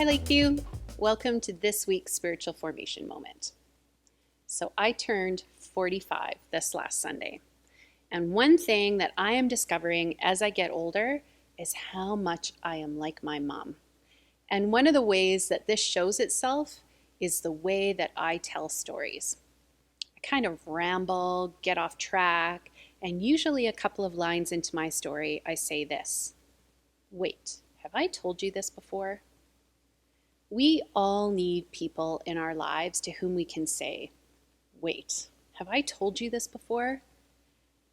Hi, Lakeview. Welcome to this week's Spiritual Formation Moment. So I turned 45 this last Sunday. And one thing that I am discovering as I get older is how much I am like my mom. And one of the ways that this shows itself is the way that I tell stories. I kind of ramble, get off track, and usually a couple of lines into my story, I say this: "Wait, have I told you this before?" We all need people in our lives to whom we can say, "Wait, have I told you this before?"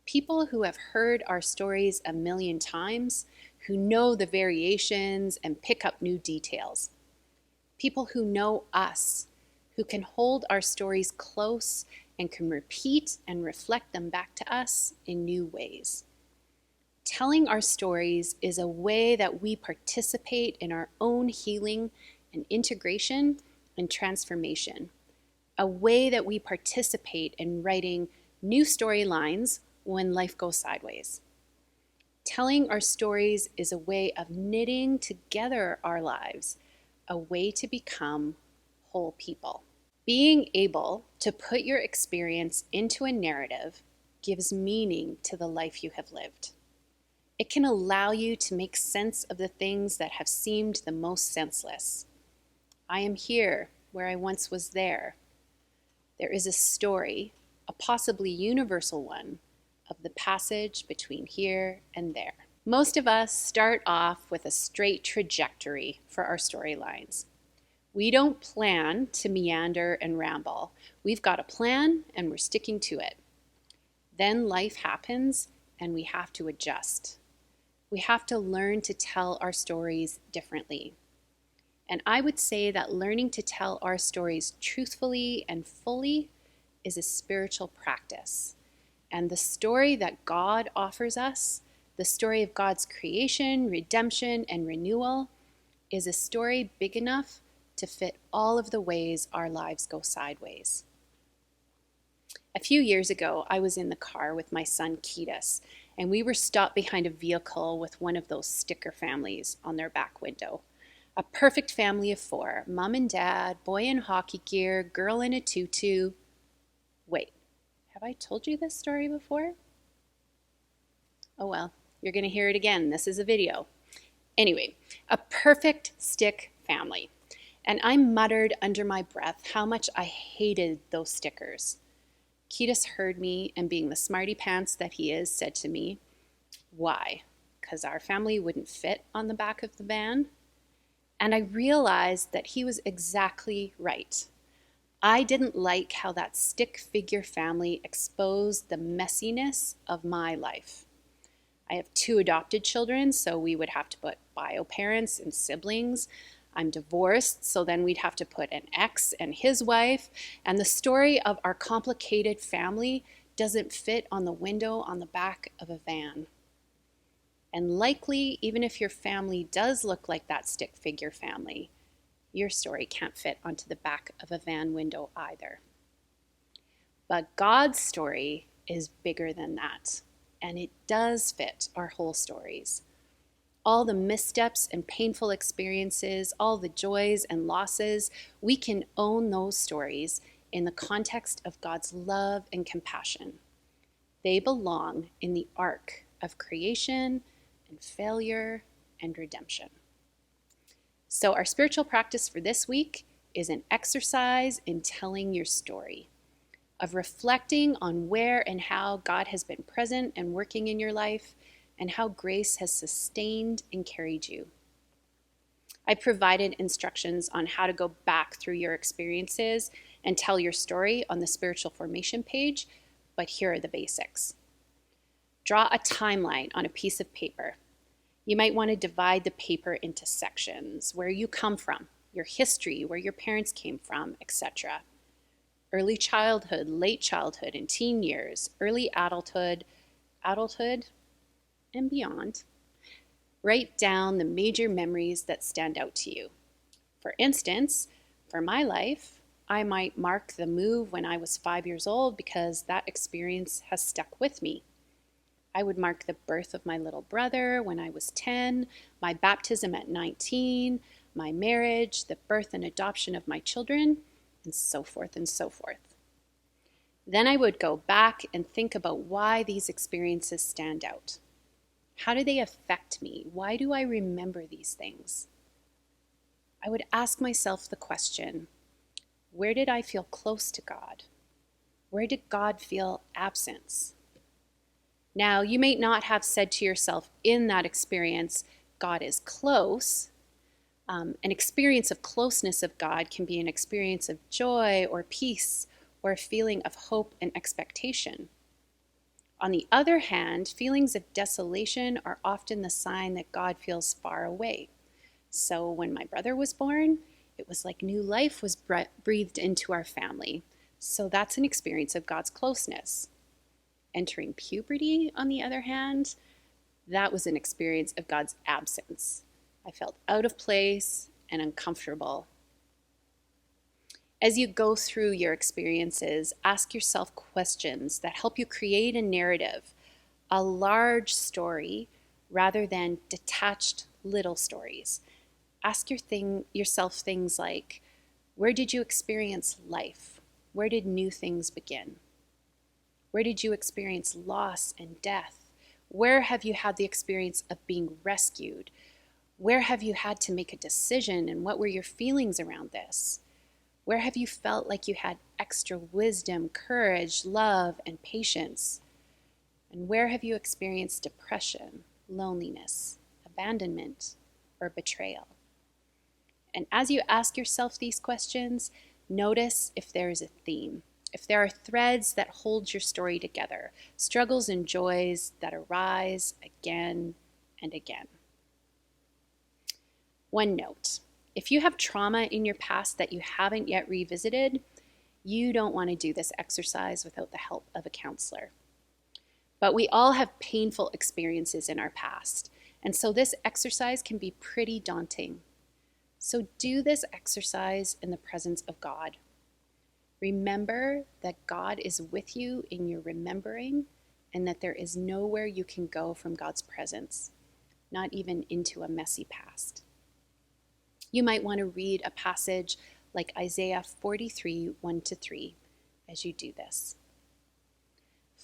People who have heard our stories a million times, who know the variations and pick up new details. People who know us, who can hold our stories close and can repeat and reflect them back to us in new ways. Telling our stories is a way that we participate in our own healing and integration and transformation, a way that we participate in writing new storylines when life goes sideways. Telling our stories is a way of knitting together our lives, a way to become whole people. Being able to put your experience into a narrative gives meaning to the life you have lived. It can allow you to make sense of the things that have seemed the most senseless. I am here where I once was there. There is a story, a possibly universal one, of the passage between here and there. Most of us start off with a straight trajectory for our storylines. We don't plan to meander and ramble. We've got a plan and we're sticking to it. Then life happens and we have to adjust. We have to learn to tell our stories differently. And I would say that learning to tell our stories truthfully and fully is a spiritual practice. And the story that God offers us, the story of God's creation, redemption, and renewal, is a story big enough to fit all of the ways our lives go sideways. A few years ago, I was in the car with my son Ketis, and we were stopped behind a vehicle with one of those sticker families on their back window. A perfect family of four: mom and dad, boy in hockey gear, girl in a tutu. Wait, have I told you this story before? Oh well, you're going to hear it again. This is a video. Anyway, a perfect stick family. And I muttered under my breath how much I hated those stickers. Ketis heard me and, being the smarty pants that he is, said to me, "Why? Because our family wouldn't fit on the back of the van?" And I realized that he was exactly right. I didn't like how that stick figure family exposed the messiness of my life. I have 2 adopted children, so we would have to put bio parents and siblings. I'm divorced, so then we'd have to put an ex and his wife. And the story of our complicated family doesn't fit on the window on the back of a van. And likely, even if your family does look like that stick figure family, your story can't fit onto the back of a van window either. But God's story is bigger than that, and it does fit our whole stories. All the missteps and painful experiences, all the joys and losses, we can own those stories in the context of God's love and compassion. They belong in the arc of creation and failure and redemption. So our spiritual practice for this week is an exercise in telling your story, of reflecting on where and how God has been present and working in your life, and how grace has sustained and carried you. I provided instructions on how to go back through your experiences and tell your story on the spiritual formation page, but here are the basics. Draw a timeline on a piece of paper. You might want to divide the paper into sections: where you come from, your history, where your parents came from, etc. Early childhood, late childhood, and teen years, early adulthood, and beyond. Write down the major memories that stand out to you. For instance, for my life, I might mark the move when I was 5 years old because that experience has stuck with me. I would mark the birth of my little brother when I was 10, my baptism at 19, my marriage, the birth and adoption of my children, and so forth and so forth. Then I would go back and think about why these experiences stand out. How do they affect me? Why do I remember these things? I would ask myself the question, where did I feel close to God? Where did God feel absence? Now, you may not have said to yourself in that experience, God is close. An experience of closeness of God can be an experience of joy or peace or a feeling of hope and expectation. On the other hand, feelings of desolation are often the sign that God feels far away. So when my brother was born, it was like new life was breathed into our family. So that's an experience of God's closeness. Entering puberty, on the other hand, that was an experience of God's absence. I felt out of place and uncomfortable. As you go through your experiences, ask yourself questions that help you create a narrative, a large story, rather than detached little stories. Ask yourself things like, where did you experience life? Where did new things begin? Where did you experience loss and death? Where have you had the experience of being rescued? Where have you had to make a decision, and what were your feelings around this? Where have you felt like you had extra wisdom, courage, love, and patience? And where have you experienced depression, loneliness, abandonment, or betrayal? And as you ask yourself these questions, notice if there is a theme, if there are threads that hold your story together, struggles and joys that arise again and again. One note. If you have trauma in your past that you haven't yet revisited, you don't want to do this exercise without the help of a counselor. But we all have painful experiences in our past, and so this exercise can be pretty daunting. So do this exercise in the presence of God. Remember that God is with you in your remembering, and that there is nowhere you can go from God's presence, not even into a messy past. You might want to read a passage like Isaiah 43, 1-3 as you do this.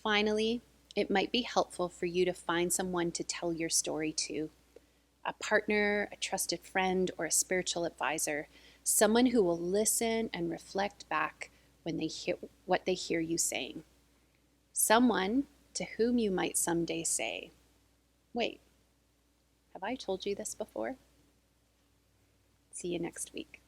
Finally, it might be helpful for you to find someone to tell your story to. A partner, a trusted friend, or a spiritual advisor. Someone who will listen and reflect back when they hear what they hear you saying. Someone to whom you might someday say, wait, have I told you this before? See you next week.